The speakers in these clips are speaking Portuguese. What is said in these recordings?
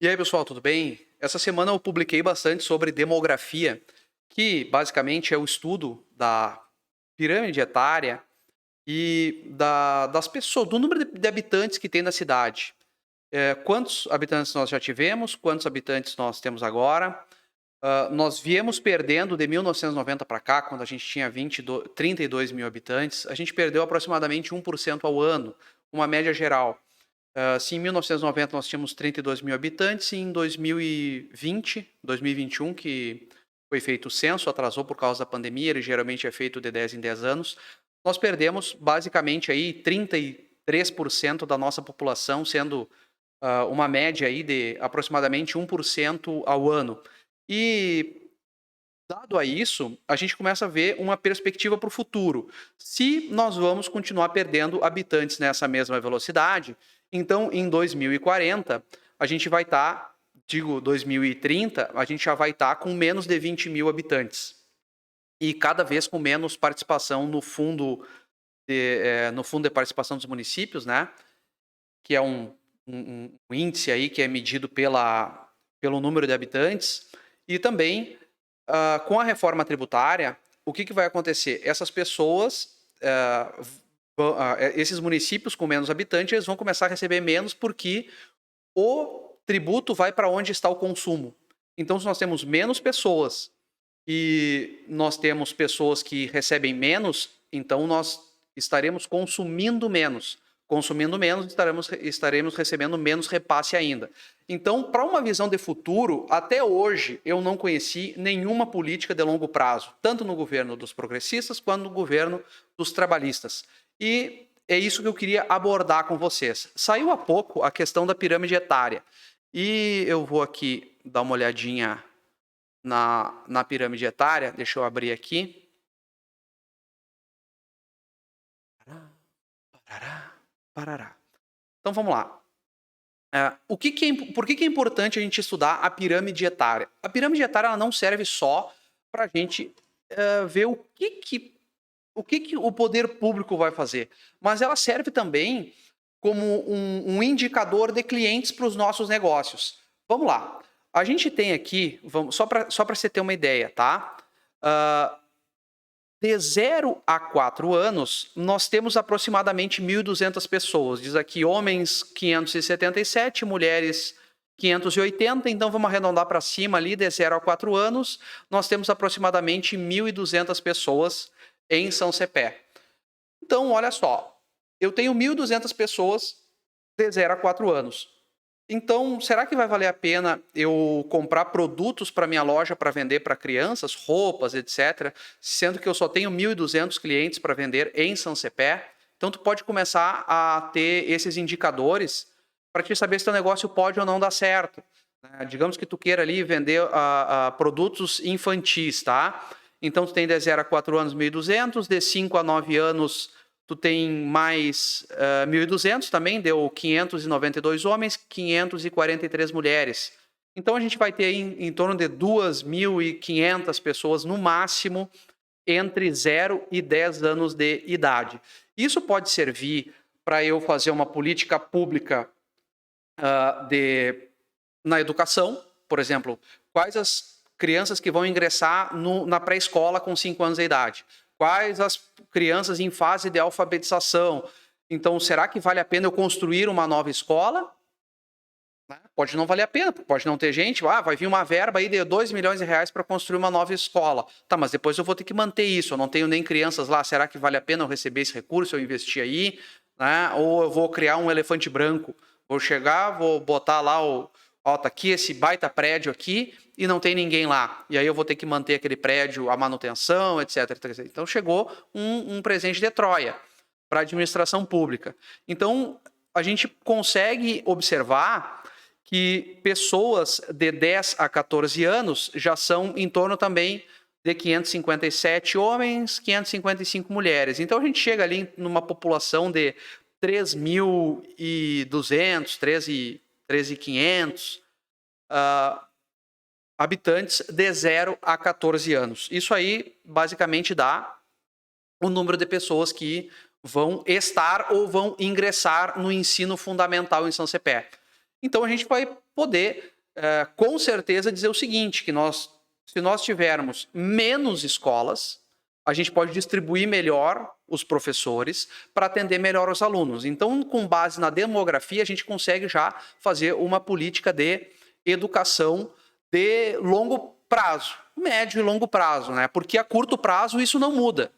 E aí, pessoal, tudo bem? Essa semana eu publiquei bastante sobre demografia, que basicamente é o estudo da pirâmide etária e das pessoas, do número de habitantes que tem na cidade. Quantos habitantes nós já tivemos, quantos habitantes nós temos agora. Nós viemos perdendo de 1990 para cá, quando a gente tinha 32 mil habitantes, a gente perdeu aproximadamente 1% ao ano, uma média geral. Se em 1990 nós tínhamos 32 mil habitantes, e em 2021, que foi feito o censo, atrasou por causa da pandemia, ele geralmente é feito de 10 em 10 anos, nós perdemos basicamente aí 33% da nossa população, sendo uma média aí de aproximadamente 1% ao ano. E dado a isso, a gente começa a ver uma perspectiva para o futuro. Se nós vamos continuar perdendo habitantes nessa mesma velocidade, então em 2040 a gente vai estar, 2030, a gente já vai estar com menos de 20 mil habitantes. E cada vez com menos participação no fundo de participação dos municípios, né? Que é um índice aí que é medido pelo número de habitantes. E também com a reforma tributária, o que vai acontecer? Essas pessoas, esses municípios com menos habitantes, eles vão começar a receber menos porque o tributo vai para onde está o consumo. Então, se nós temos menos pessoas e nós temos pessoas que recebem menos, então nós estaremos consumindo menos. Consumindo menos, estaremos recebendo menos repasse ainda. Então, para uma visão de futuro, até hoje eu não conheci nenhuma política de longo prazo, tanto no governo dos progressistas quanto no governo dos trabalhistas. E é isso que eu queria abordar com vocês. Saiu há pouco a questão da pirâmide etária. E eu vou aqui dar uma olhadinha na pirâmide etária. Deixa eu abrir aqui. Parará. Então vamos lá. Por que é importante a gente estudar a pirâmide etária? A pirâmide etária ela não serve só para a gente ver o que o poder público vai fazer, mas ela serve também como um indicador de clientes para os nossos negócios. Vamos lá. A gente tem aqui, só para você ter uma ideia, tá? De 0 a 4 anos, nós temos aproximadamente 1.200 pessoas. Diz aqui homens 577, mulheres 580, então vamos arredondar para cima ali, de 0 a 4 anos, nós temos aproximadamente 1.200 pessoas em São Cepé. Então, olha só, eu tenho 1.200 pessoas de 0 a 4 anos. Então, será que vai valer a pena eu comprar produtos para minha loja para vender para crianças, roupas, etc., sendo que eu só tenho 1.200 clientes para vender em São Cepé? Então, tu pode começar a ter esses indicadores para te saber se teu negócio pode ou não dar certo. Digamos que tu queira ali vender produtos infantis, tá? Então, tu tem de 0 a 4 anos 1.200, de 5 a 9 anos tu tem mais 1.200 também, deu 592 homens, 543 mulheres. Então a gente vai ter em torno de 2.500 pessoas no máximo entre 0 e 10 anos de idade. Isso pode servir para eu fazer uma política pública na educação, por exemplo, quais as crianças que vão ingressar na pré-escola com 5 anos de idade? Quais as crianças em fase de alfabetização? Então, será que vale a pena eu construir uma nova escola? Pode não valer a pena, pode não ter gente, vai vir uma verba aí de 2 milhões de reais para construir uma nova escola. Tá, mas depois eu vou ter que manter isso, eu não tenho nem crianças lá, será que vale a pena eu receber esse recurso, eu investir aí? Né? Ou eu vou criar um elefante branco, vou chegar, vou botar lá tá aqui esse baita prédio aqui e não tem ninguém lá. E aí eu vou ter que manter aquele prédio, a manutenção, etc. Então chegou um presente de Troia para a administração pública. Então a gente consegue observar que pessoas de 10 a 14 anos já são em torno também de 557 homens, 555 mulheres. Então a gente chega ali numa população de 3.200, 13.500 habitantes de 0 a 14 anos. Isso aí basicamente dá o número de pessoas que vão estar ou vão ingressar no ensino fundamental em São Cepé. Então a gente vai poder, com certeza, dizer o seguinte, que se nós tivermos menos escolas, a gente pode distribuir melhor os professores para atender melhor os alunos. Então, com base na demografia, a gente consegue já fazer uma política de educação de longo prazo, médio e longo prazo, né? Porque a curto prazo isso não muda,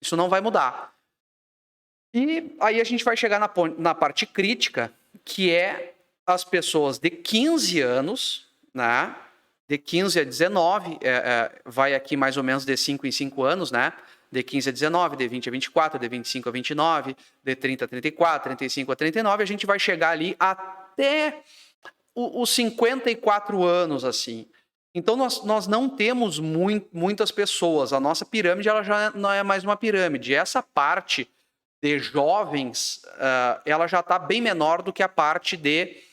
isso não vai mudar. E aí a gente vai chegar na parte crítica, que é as pessoas de 15 anos, né? De 15 a 19, vai aqui mais ou menos de 5 em 5 anos, né? De 15 a 19, de 20 a 24, de 25 a 29, de 30 a 34, 35 a 39, a gente vai chegar ali até os 54 anos, assim. Então, nós não temos muitas pessoas. A nossa pirâmide ela já não é mais uma pirâmide. Essa parte de jovens, ela já está bem menor do que a parte de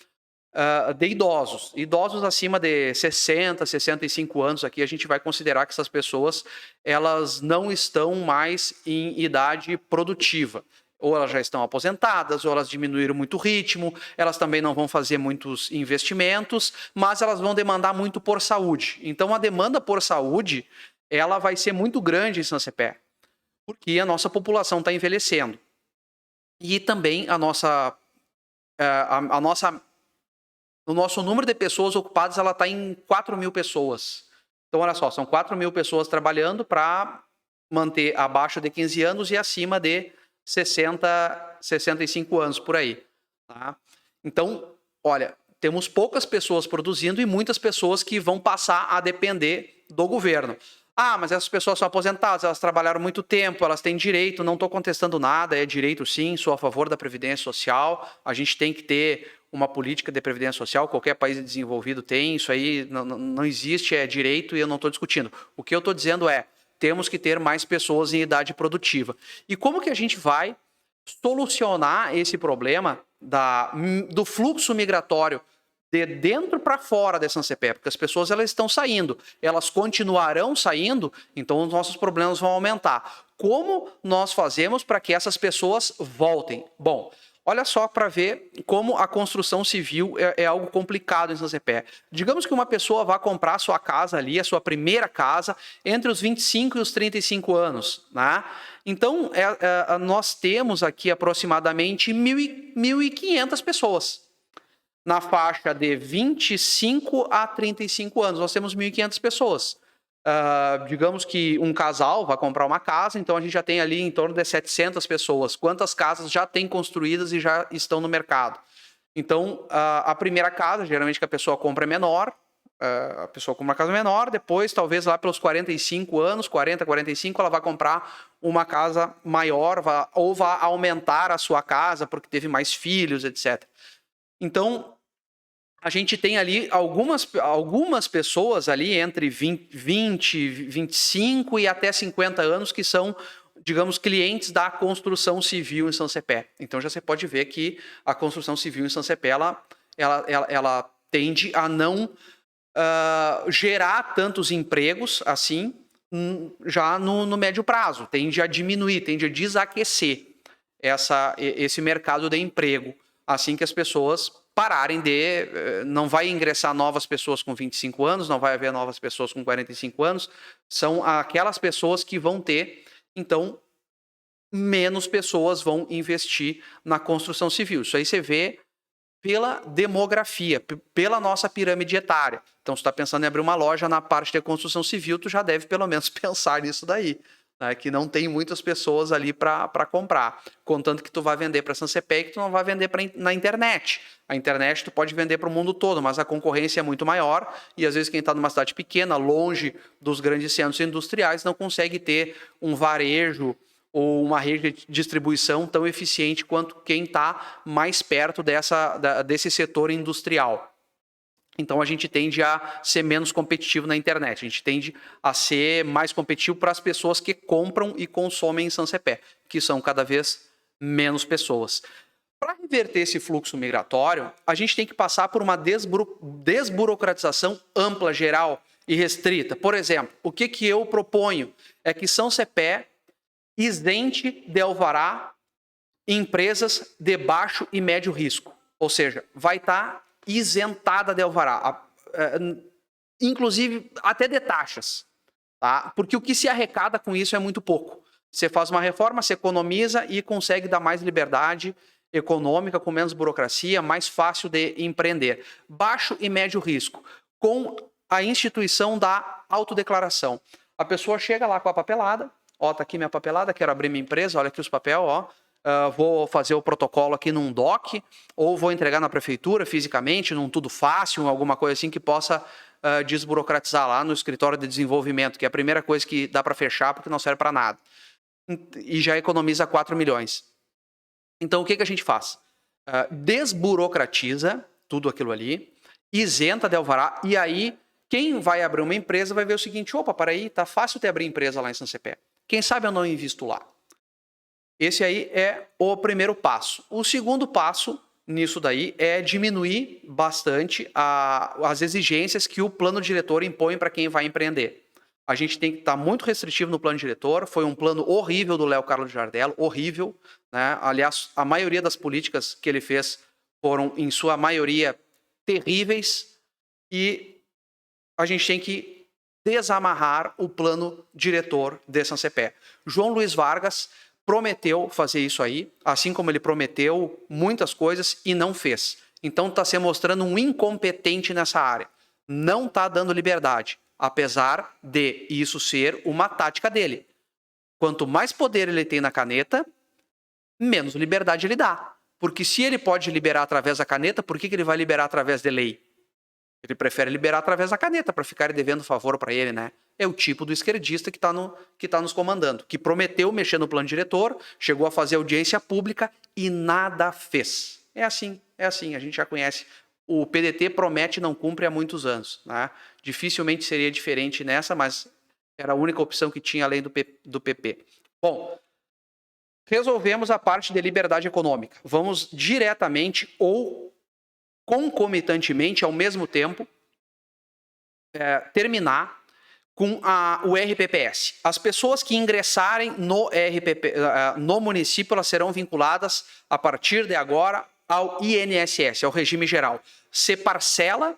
idosos. Idosos acima de 60, 65 anos, aqui a gente vai considerar que essas pessoas elas não estão mais em idade produtiva. Ou elas já estão aposentadas, ou elas diminuíram muito o ritmo, elas também não vão fazer muitos investimentos, mas elas vão demandar muito por saúde. Então, a demanda por saúde ela vai ser muito grande em São Cepé, porque a nossa população está envelhecendo. E também o nosso número de pessoas ocupadas está em 4 mil pessoas. Então, olha só, são 4 mil pessoas trabalhando para manter abaixo de 15 anos e acima de 65 anos por aí. Tá? Então, olha, temos poucas pessoas produzindo e muitas pessoas que vão passar a depender do governo. Ah, mas essas pessoas são aposentadas, elas trabalharam muito tempo, elas têm direito, não estou contestando nada, é direito sim, sou a favor da Previdência Social, a gente tem que ter uma política de Previdência Social, qualquer país desenvolvido tem, isso aí não existe, é direito e eu não estou discutindo. O que eu estou dizendo é, temos que ter mais pessoas em idade produtiva. E como que a gente vai solucionar esse problema do fluxo migratório de dentro para fora da São Cepé? Porque as pessoas elas estão saindo, elas continuarão saindo, então os nossos problemas vão aumentar. Como nós fazemos para que essas pessoas voltem? Bom, olha só para ver como a construção civil é algo complicado em São Cepé. Digamos que uma pessoa vá comprar a sua casa ali, a sua primeira casa, entre os 25 e os 35 anos. Né? Então, nós temos aqui aproximadamente 1.500 pessoas. Na faixa de 25 a 35 anos, nós temos 1.500 pessoas. Digamos que um casal vai comprar uma casa, então a gente já tem ali em torno de 700 pessoas. Quantas casas já tem construídas e já estão no mercado? Então, a primeira casa, geralmente que a pessoa compra é menor, a pessoa compra uma casa menor, depois, talvez lá pelos 45 anos, 40, 45, ela vai comprar uma casa maior, ou vai aumentar a sua casa porque teve mais filhos, etc. Então, a gente tem ali algumas pessoas ali entre 20, 25 e até 50 anos que são, digamos, clientes da construção civil em São Cepé. Então, já você pode ver que a construção civil em São Cepé, ela tende a não gerar tantos empregos assim já no médio prazo. Tende a diminuir, tende a desaquecer esse mercado de emprego, assim que as pessoas pararem não vai ingressar novas pessoas com 25 anos, não vai haver novas pessoas com 45 anos, são aquelas pessoas que vão ter, então, menos pessoas vão investir na construção civil. Isso aí você vê pela demografia, pela nossa pirâmide etária. Então, se tu está pensando em abrir uma loja na parte de construção civil, tu já deve pelo menos pensar nisso daí. Né, que não tem muitas pessoas ali para comprar, contanto que tu vai vender para São Cepé e que tu não vai vender na internet. A internet tu pode vender para o mundo todo, mas a concorrência é muito maior e às vezes quem está numa cidade pequena, longe dos grandes centros industriais, não consegue ter um varejo ou uma rede de distribuição tão eficiente quanto quem está mais perto desse setor industrial. Então, a gente tende a ser menos competitivo na internet. A gente tende a ser mais competitivo para as pessoas que compram e consomem em São Cepé, que são cada vez menos pessoas. Para reverter esse fluxo migratório, a gente tem que passar por uma desburocratização ampla, geral e restrita. Por exemplo, o que eu proponho é que São Cepé isente de alvará empresas de baixo e médio risco. Ou seja, vai estar isentada de alvará, inclusive até de taxas, tá? Porque o que se arrecada com isso é muito pouco. Você faz uma reforma, você economiza e consegue dar mais liberdade econômica, com menos burocracia, mais fácil de empreender. Baixo e médio risco, com a instituição da autodeclaração. A pessoa chega lá com a papelada, ó, tá aqui minha papelada, quero abrir minha empresa, olha aqui os papéis, ó, vou fazer o protocolo aqui num DOC, ou vou entregar na prefeitura fisicamente, num Tudo Fácil, alguma coisa assim que possa desburocratizar lá no escritório de desenvolvimento, que é a primeira coisa que dá para fechar porque não serve para nada. E já economiza 4 milhões. Então, o que a gente faz? Desburocratiza tudo aquilo ali, isenta de alvará, e aí quem vai abrir uma empresa vai ver o seguinte, opa, para aí, tá fácil de abrir empresa lá em Saint-Cepé. Quem sabe eu não invisto lá? Esse aí é o primeiro passo. O segundo passo nisso daí é diminuir bastante as exigências que o plano diretor impõe para quem vai empreender. A gente tem que estar muito restritivo no plano diretor. Foi um plano horrível do Léo Carlos Jardel, horrível, né? Aliás, a maioria das políticas que ele fez foram, em sua maioria, terríveis, e a gente tem que desamarrar o plano diretor de Saint-Cepé. João Luiz Vargas prometeu fazer isso aí, assim como ele prometeu muitas coisas e não fez. Então está se mostrando um incompetente nessa área. Não está dando liberdade, apesar de isso ser uma tática dele. Quanto mais poder ele tem na caneta, menos liberdade ele dá. Porque se ele pode liberar através da caneta, por que ele vai liberar através de lei? Ele prefere liberar através da caneta para ficar devendo favor para ele, né? É o tipo do esquerdista que tá nos comandando, que prometeu mexer no plano diretor, chegou a fazer audiência pública e nada fez. É assim, a gente já conhece. O PDT promete e não cumpre há muitos anos, né? Dificilmente seria diferente nessa, mas era a única opção que tinha além do PP. Bom, resolvemos a parte de liberdade econômica. Vamos diretamente ou concomitantemente, ao mesmo tempo, terminar com o RPPS. As pessoas que ingressarem no município, elas serão vinculadas, a partir de agora, ao INSS, ao regime geral. Se parcela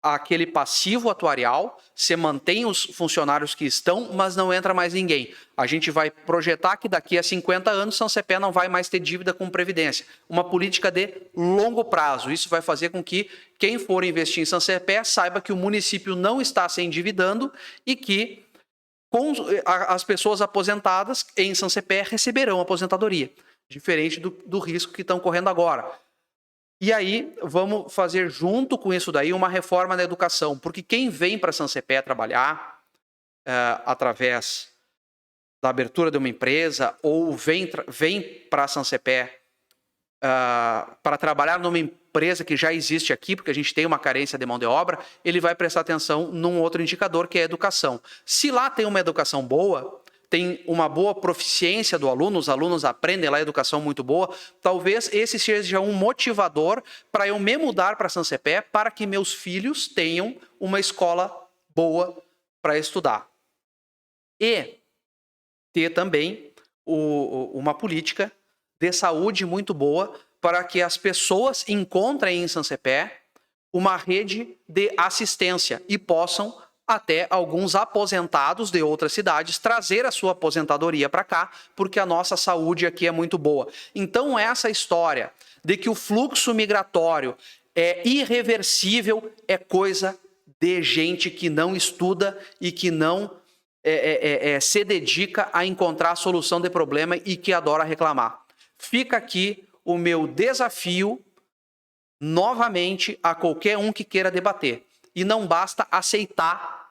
aquele passivo atuarial, se mantém os funcionários que estão, mas não entra mais ninguém. A gente vai projetar que daqui a 50 anos Saint-Cepé não vai mais ter dívida com Previdência. Uma política de longo prazo. Isso vai fazer com que quem for investir em Saint-Cepé saiba que o município não está se endividando e que as pessoas aposentadas em Saint-Cepé receberão aposentadoria, diferente do risco que estão correndo agora. E aí, vamos fazer junto com isso daí uma reforma na educação, porque quem vem para Saint-Cepé trabalhar através da abertura de uma empresa ou vem para Saint-Cepé para trabalhar numa empresa que já existe aqui, porque a gente tem uma carência de mão de obra, ele vai prestar atenção num outro indicador, que é a educação. Se lá tem uma educação boa, tem uma boa proficiência do aluno, os alunos aprendem lá educação muito boa, talvez esse seja um motivador para eu me mudar para Saint-Cepé, para que meus filhos tenham uma escola boa para estudar. E ter também uma política de saúde muito boa para que as pessoas encontrem em Saint-Cepé uma rede de assistência e possam até alguns aposentados de outras cidades trazer a sua aposentadoria para cá, porque a nossa saúde aqui é muito boa. Então, essa história de que o fluxo migratório é irreversível é coisa de gente que não estuda e que não se dedica a encontrar a solução de problema e que adora reclamar. Fica aqui o meu desafio, novamente, a qualquer um que queira debater. E não basta aceitar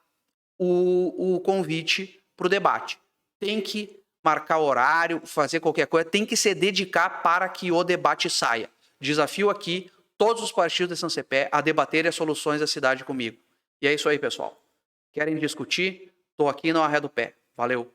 o convite para o debate. Tem que marcar horário, fazer qualquer coisa, tem que se dedicar para que o debate saia. Desafio aqui todos os partidos de Saint-Cepé a debaterem as soluções da cidade comigo. E é isso aí, pessoal. Querem discutir? Estou aqui, não arredo o pé. Valeu!